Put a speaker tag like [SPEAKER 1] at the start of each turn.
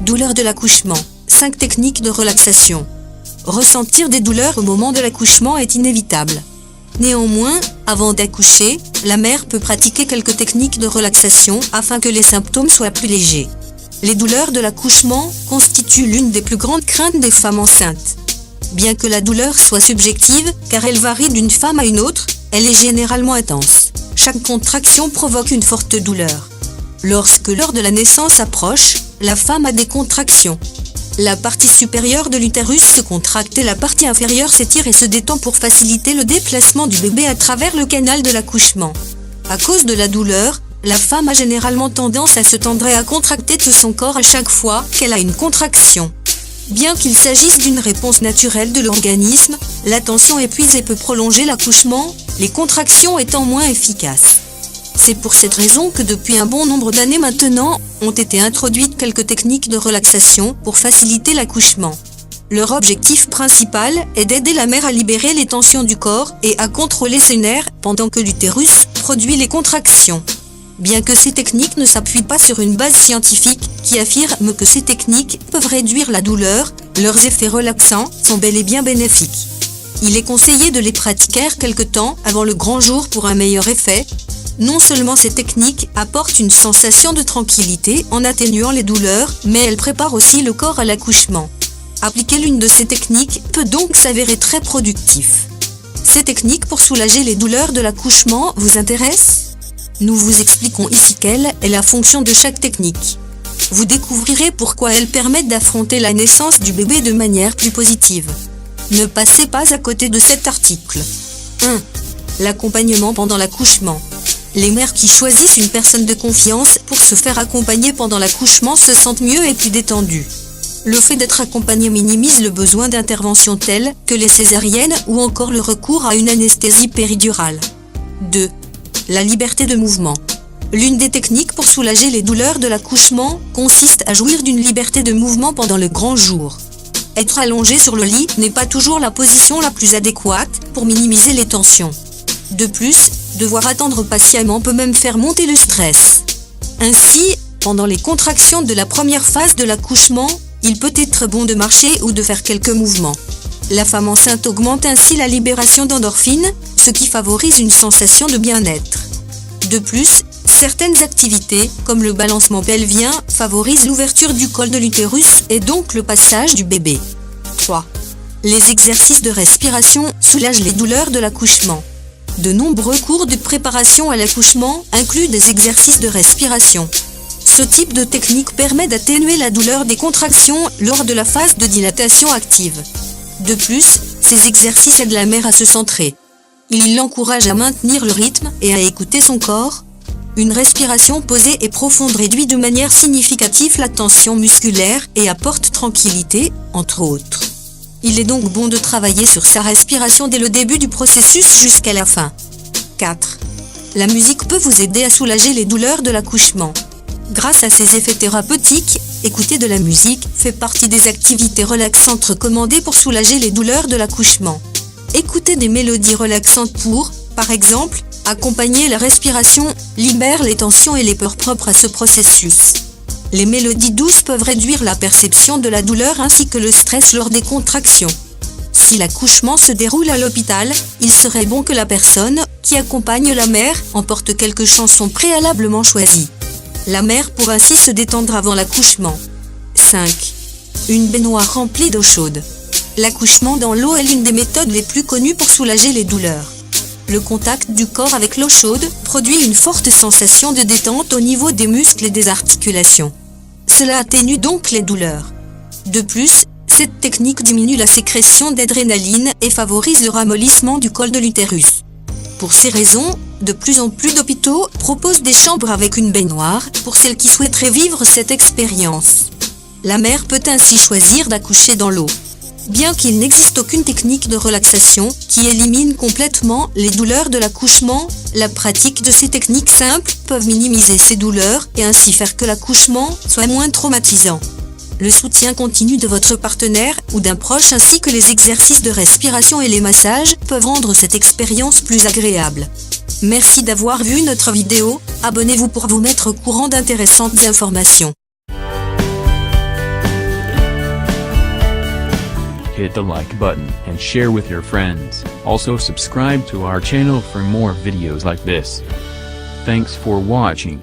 [SPEAKER 1] Douleurs de l'accouchement. 5 techniques de relaxation. Ressentir des douleurs au moment de l'accouchement est inévitable. Néanmoins, avant d'accoucher, la mère peut pratiquer quelques techniques de relaxation afin que les symptômes soient plus légers. Les douleurs de l'accouchement constituent l'une des plus grandes craintes des femmes enceintes. Bien que la douleur soit subjective, car elle varie d'une femme à une autre, elle est généralement intense. Chaque contraction provoque une forte douleur. Lorsque l'heure de la naissance approche, la femme a des contractions. La partie supérieure de l'utérus se contracte et la partie inférieure s'étire et se détend pour faciliter le déplacement du bébé à travers le canal de l'accouchement. À cause de la douleur, la femme a généralement tendance à se tendre et à contracter tout son corps à chaque fois qu'elle a une contraction. Bien qu'il s'agisse d'une réponse naturelle de l'organisme, la tension épuisée peut prolonger l'accouchement, les contractions étant moins efficaces. C'est pour cette raison que depuis un bon nombre d'années maintenant, ont été introduites quelques techniques de relaxation pour faciliter l'accouchement. Leur objectif principal est d'aider la mère à libérer les tensions du corps et à contrôler ses nerfs pendant que l'utérus produit les contractions. Bien que ces techniques ne s'appuient pas sur une base scientifique qui affirme que ces techniques peuvent réduire la douleur, leurs effets relaxants sont bel et bien bénéfiques. Il est conseillé de les pratiquer quelque temps avant le grand jour pour un meilleur effet. Non seulement ces techniques apportent une sensation de tranquillité en atténuant les douleurs, mais elles préparent aussi le corps à l'accouchement. Appliquer l'une de ces techniques peut donc s'avérer très productif. Ces techniques pour soulager les douleurs de l'accouchement vous intéressent ? Nous vous expliquons ici quelle est la fonction de chaque technique. Vous découvrirez pourquoi elles permettent d'affronter la naissance du bébé de manière plus positive. Ne passez pas à côté de cet article. 1. L'accompagnement pendant l'accouchement. Les mères qui choisissent une personne de confiance pour se faire accompagner pendant l'accouchement se sentent mieux et plus détendues. Le fait d'être accompagné minimise le besoin d'interventions telles que les césariennes ou encore le recours à une anesthésie péridurale. 2. La liberté de mouvement. L'une des techniques pour soulager les douleurs de l'accouchement consiste à jouir d'une liberté de mouvement pendant le grand jour. Être allongé sur le lit n'est pas toujours la position la plus adéquate pour minimiser les tensions. De plus, devoir attendre patiemment peut même faire monter le stress. Ainsi, pendant les contractions de la première phase de l'accouchement, il peut être bon de marcher ou de faire quelques mouvements. La femme enceinte augmente ainsi la libération d'endorphines, ce qui favorise une sensation de bien-être. De plus, certaines activités, comme le balancement pelvien, favorisent l'ouverture du col de l'utérus et donc le passage du bébé. 3. Les exercices de respiration soulagent les douleurs de l'accouchement. De nombreux cours de préparation à l'accouchement incluent des exercices de respiration. Ce type de technique permet d'atténuer la douleur des contractions lors de la phase de dilatation active. De plus, ces exercices aident la mère à se centrer. Ils l'encouragent à maintenir le rythme et à écouter son corps. Une respiration posée et profonde réduit de manière significative la tension musculaire et apporte tranquillité, entre autres. Il est donc bon de travailler sur sa respiration dès le début du processus jusqu'à la fin. 4. La musique peut vous aider à soulager les douleurs de l'accouchement. Grâce à ses effets thérapeutiques, écouter de la musique fait partie des activités relaxantes recommandées pour soulager les douleurs de l'accouchement. Écouter des mélodies relaxantes pour, par exemple, accompagner la respiration, libère les tensions et les peurs propres à ce processus. Les mélodies douces peuvent réduire la perception de la douleur ainsi que le stress lors des contractions. Si l'accouchement se déroule à l'hôpital, il serait bon que la personne qui accompagne la mère emporte quelques chansons préalablement choisies. La mère pourra ainsi se détendre avant l'accouchement. 5. Une baignoire remplie d'eau chaude. L'accouchement dans l'eau est l'une des méthodes les plus connues pour soulager les douleurs. Le contact du corps avec l'eau chaude produit une forte sensation de détente au niveau des muscles et des articulations. Cela atténue donc les douleurs. De plus, cette technique diminue la sécrétion d'adrénaline et favorise le ramollissement du col de l'utérus. Pour ces raisons, de plus en plus d'hôpitaux proposent des chambres avec une baignoire pour celles qui souhaiteraient vivre cette expérience. La mère peut ainsi choisir d'accoucher dans l'eau. Bien qu'il n'existe aucune technique de relaxation qui élimine complètement les douleurs de l'accouchement, la pratique de ces techniques simples peuvent minimiser ces douleurs et ainsi faire que l'accouchement soit moins traumatisant. Le soutien continu de votre partenaire ou d'un proche ainsi que les exercices de respiration et les massages peuvent rendre cette expérience plus agréable. Merci d'avoir vu notre vidéo, abonnez-vous pour vous mettre au courant d'intéressantes informations.
[SPEAKER 2] hit the like button and share with your friends. Also subscribe to our channel for more videos like this. Thanks for watching.